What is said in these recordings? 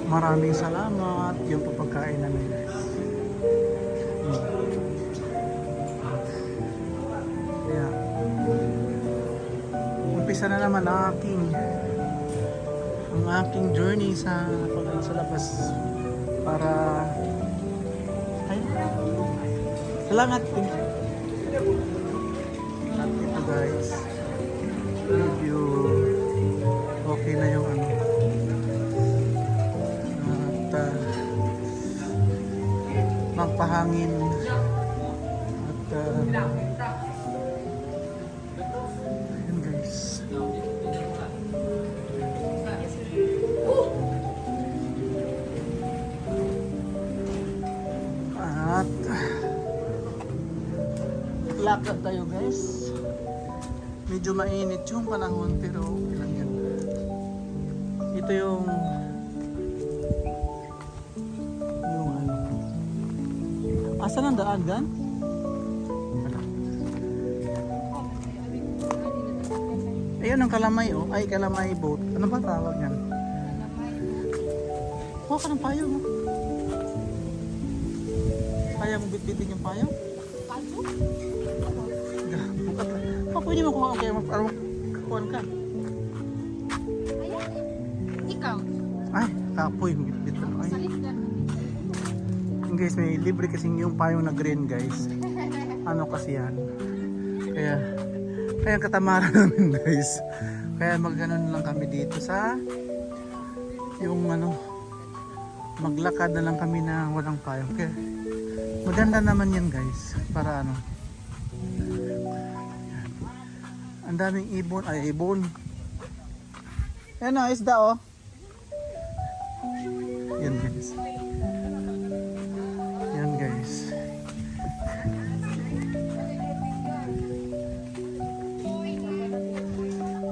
Maraming salamat yung pagkain namin guys. Kaya umpisa na naman ang aking journey sa labas para ay salamat din. At ito guys, medyo okay na yung ano at magpahangin at ayun guys. At lakad tayo guys. Medyo mainit yung panahon pero okay lang yan. Ito yung ano. Asan ang daan gan? Ayun ang kalamay oh. Ay kalamay boat. Ano ba tawag yan? Kuha ka ng payo mo. Kaya mo bitbitin yung payo? Bukat lang. Pwede mo kuha kaya magkakuhan ka. Ayan. Ikaw. Ay, kapoy. Bitbit lang. Ay. Salit ka. Guys, may libre kasing yung payong na green guys. Ano kasi yan. Kaya katamaran namin guys. Kaya magganon lang kami dito sa yung ano maglakad na lang kami na walang payong. Kaya maganda naman yan guys. Para ano. Ang daming ibon. Ay, ibon. Yan o, isda o. Yan guys. Yan guys.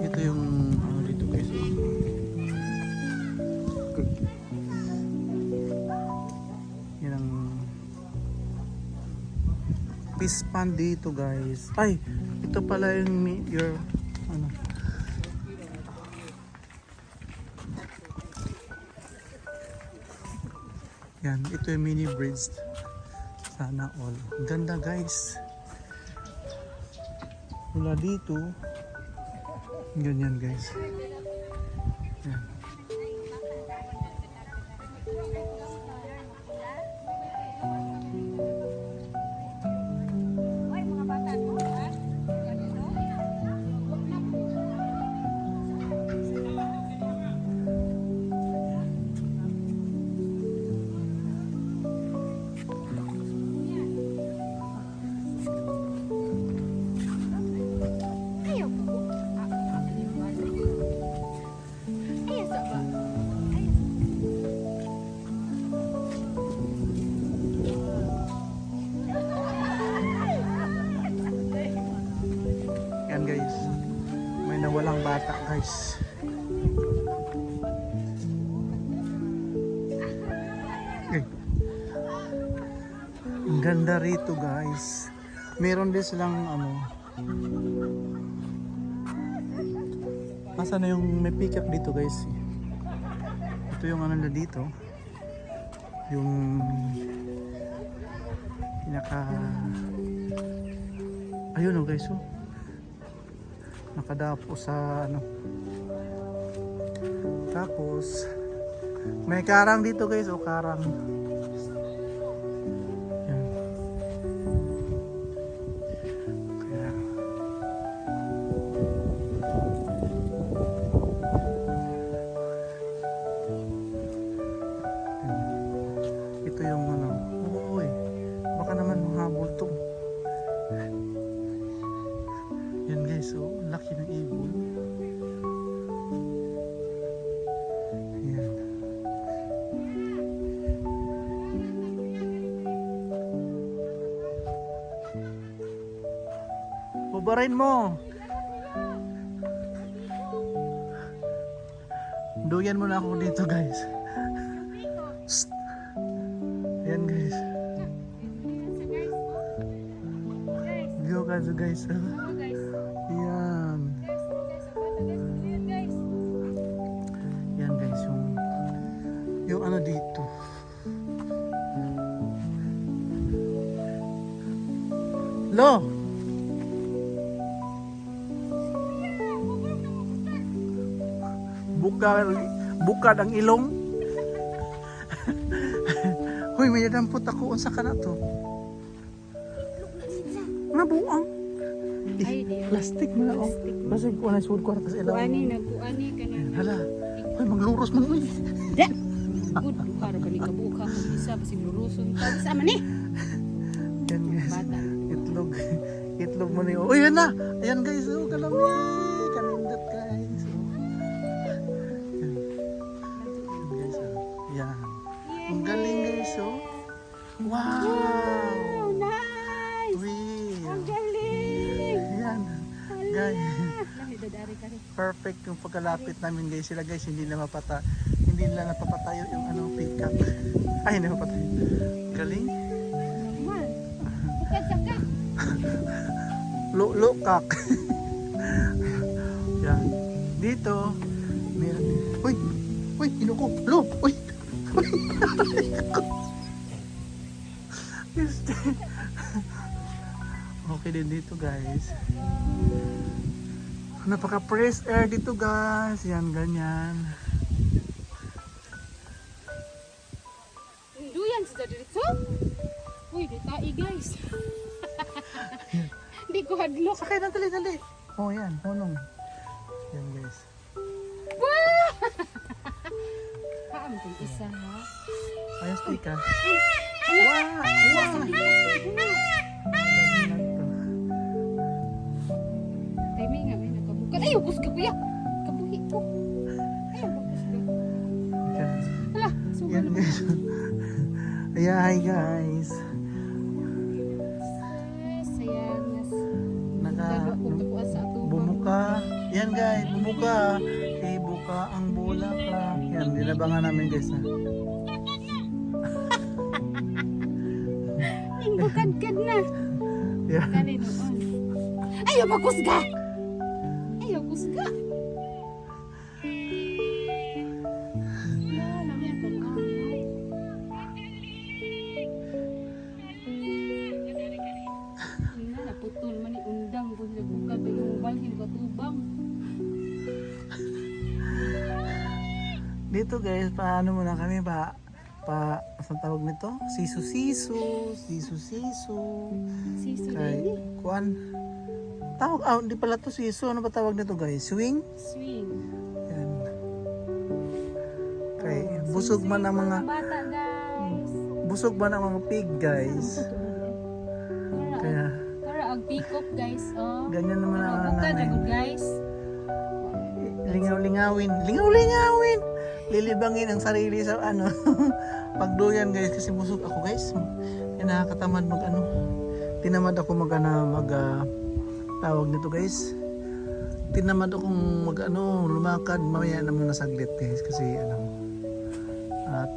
Ito yung ano dito guys. Yan ang fish pond dito guys. Ay, ito pala yung your ano. Yan, ito yung mini bridge. Sana all. Ganda guys. Mula dito. Ganyan guys. Yan. Yan guys. May nawalang bata guys. Okay. Ang ganda rito guys. Meron din silang ano. Asa na yung may pick up dito guys. Ito yung ano na dito. Yung pinaka ayun oh guys oh. Nakadapo sa ano. Tapos may karang dito guys o karang. Yan. Kaya ito yung ano. Uy, baka naman mahabol to. Yan guys, so laki ng ibon. Yan. Bubarin mo. Duyan mo na ako dito guys. Shh. Yan guys. View ka guys. Yan. Yan guys yung yung ano dito. Lo! Bukad ang ilong. Hoy, may nadampot ako. Unsa ka na to? Nabuang. Ay, di. Plastic mo na oh. Basig ko na sud kwartas ilaw. Nagkuani ka na. Hala. Hoy, magluros man uy. Da! Good, para ka ni kabuka mo isa, basig luruson ka. Sama ni! Yan guys. Bata. Itlog. Itlog mo ni. Oh, yan na. Ayan guys. Oh, kalami. Kanindot guys. Oh. Yan guys. Oh. Yan. Ang galing guys. Oh. Wow. Oh, nice! Uy. Ang galing! Yan. Guys. Dadari ka rin. Perfect yung pagkalapit namin guys. Sila guys hindi nila napapatayo yung ano peacock. Ay hindi mapatayo. Galing. Normal. Bukad sa ka. Lukak. Yan. Dito meron din. Uy! Uy! Inuko! Lo! Uy! Uy! Okay din dito guys. Napaka fresh air dito guys. Yan ganyan. Duyan sa diretso. Uy, di tai guys. Di ko hadlok. Sakay na dali. Oh yan. Honong. Yan guys. Paam kung isa ha. Ayos tika. Wow! Wow! Timing nga may nakabukat. Ayaw, kusga kuya. Kabuhi ko. Ayaw, kusga. Hala, sugal Yan mo. guys. Ayan, hi guys. Sayang nas. Naka Dagwa ko kakuha sa atubang. bumuka. Yan guys, bumuka. Buka ang bola ka. Yan, nilabangan namin guys na. Bukad-kad na. Yan. Kani noon. Ayaw, makusga. Ayaw, kusga. Naputol man ni undang kung bukad ba yung balhin batubang. Dito guys, paano muna kami saan tawag nito? Sisu-sisu. Siso Kay, din kuan. Hindi pala to sisu. Ano ba tawag nito guys? Swing? swing. Yan. Kay, busog man ang mga, Bata guys. busog man ang mga pig guys. Kaya, Para ang pick-up guys. Oh. ganyan naman ang Bukad nanay. ako guys. Lingaw-lingawin. Lilibangin ang sarili sa ano. Pagduyan guys kasi busog ako guys. Kaya nakakatamad mag ano. Tinamad ako tawag nito guys. Tinamad akong lumakad mamaya na muna saglit guys kasi at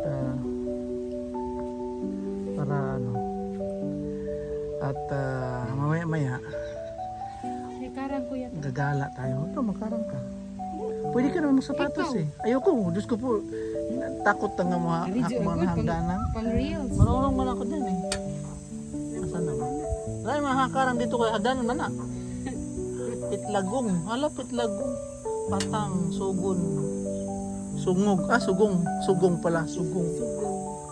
mamaya May karang kuya. gagala tayo. Ito makarang ka. Pwede ka naman magsapatos Ikaw. eh. Ayoko, Diyos ko po. Takot na nga mga hagdanan. Pang reels. Marunong man ako dyan eh. Asan naman? Ay, mga hakarang dito kay hagdanan man na. Pitlagong. Hala, pitlagong. Patang, sugon. Sungog. Sugong. Sugong pala. Sugong.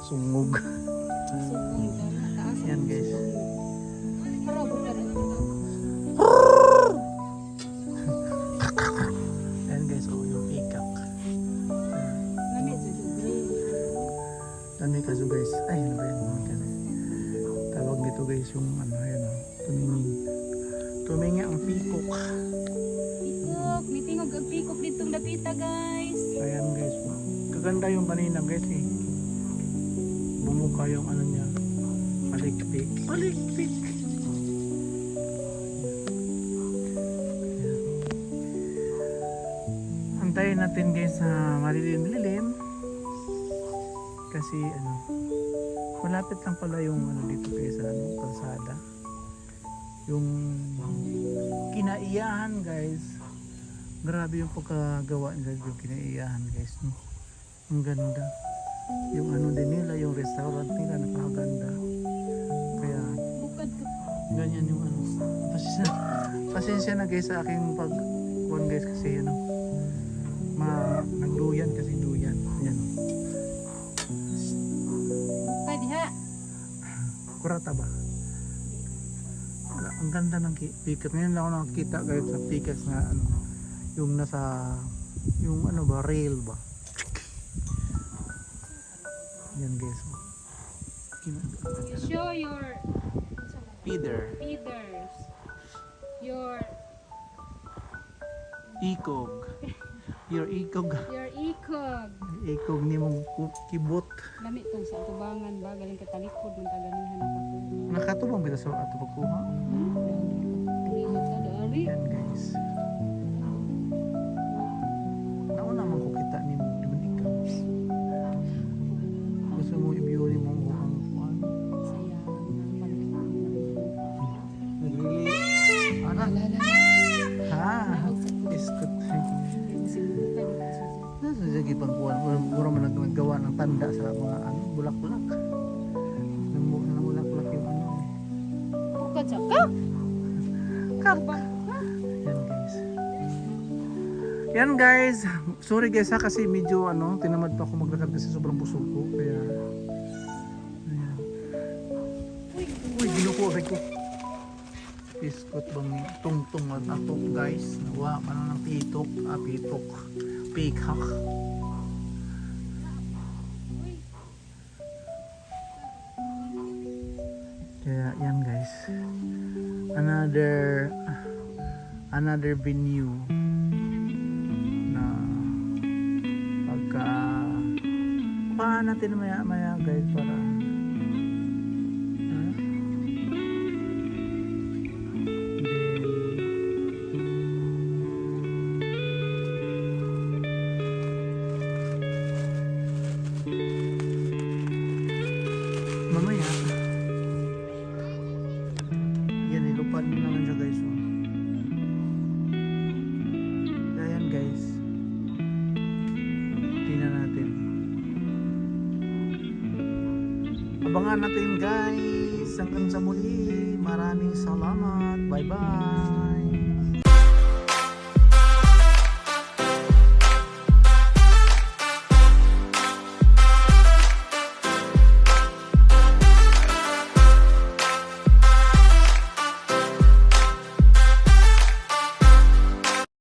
Sungog. Yan guys. Para bukad ako. Yan guys, yung peacock. Lamit sa libre. Dami kaso guys. Ay, ano ba yan? Tawag nito guys yung tumingin. Tumingi ang peacock. Pikok. May tingog ang pikok ditong dapita guys. Ayan guys. Kaganda yung kanina guys eh. Bumuka yung niya. Palikpik. Palikpik. Antayin natin guys na malilim-lilim. Kasi malapit lang pala yung dito guys sa kalsada. Yung kinaiyahan guys. Grabe yung pagkagawa guys yung kinaiyahan guys. No? Ang ganda. yung ano din nila, yung restaurant nila napakaganda. Kaya Bukad ko. ganyan yung ano. Pasensya na guys sa aking pag guys kasi ano nagduyan kasi duyan. Yan. Pwede ha. Kurata ba? Wala, ang ganda ng pikas. Ngayon lang ako nakakita guys sa pikas na ano yung nasa yung ano ba rail ba. Yan guys. Show your Feeder. feeders. Your Ikog. Your ikog. your ikog. Ikog ni mong kibot. Lami tong sa tubangan ba galing katalikod ng taganihan ng kapo. Nakatubang kita sa ato pagkuha. Lihat ka dari. Yan guys. Nauna man ko kita ni mo di man ikaw. Gusto mo i-view ni mo ang kuan. Saya ng palikod. Nag-release. Ana. Lala. Ha. Biskut. Nasa sige pang kuan. Mura man naggawa ng tanda sa mga ano bulak-bulak. Ng bulak-bulak yung ano. Bukad sa ka. Kabang. Yan guys. Yan guys. Sorry guys ha kasi medyo ano tinamad pa ako maglakad kasi sobrang busog ko kaya ayan. Uy ginuko agad ko. Biskut bang tungtung at atok guys. Nawa pa na ng pitok. Pitok. Peacock. Kaya yan guys. Another venue na pagka paan natin maya guys para mamaya yan ilupad mo naman siya guys oh. Kaya yan guys tingnan natin abangan natin guys hanggang sa muli maraming salamat bye bye.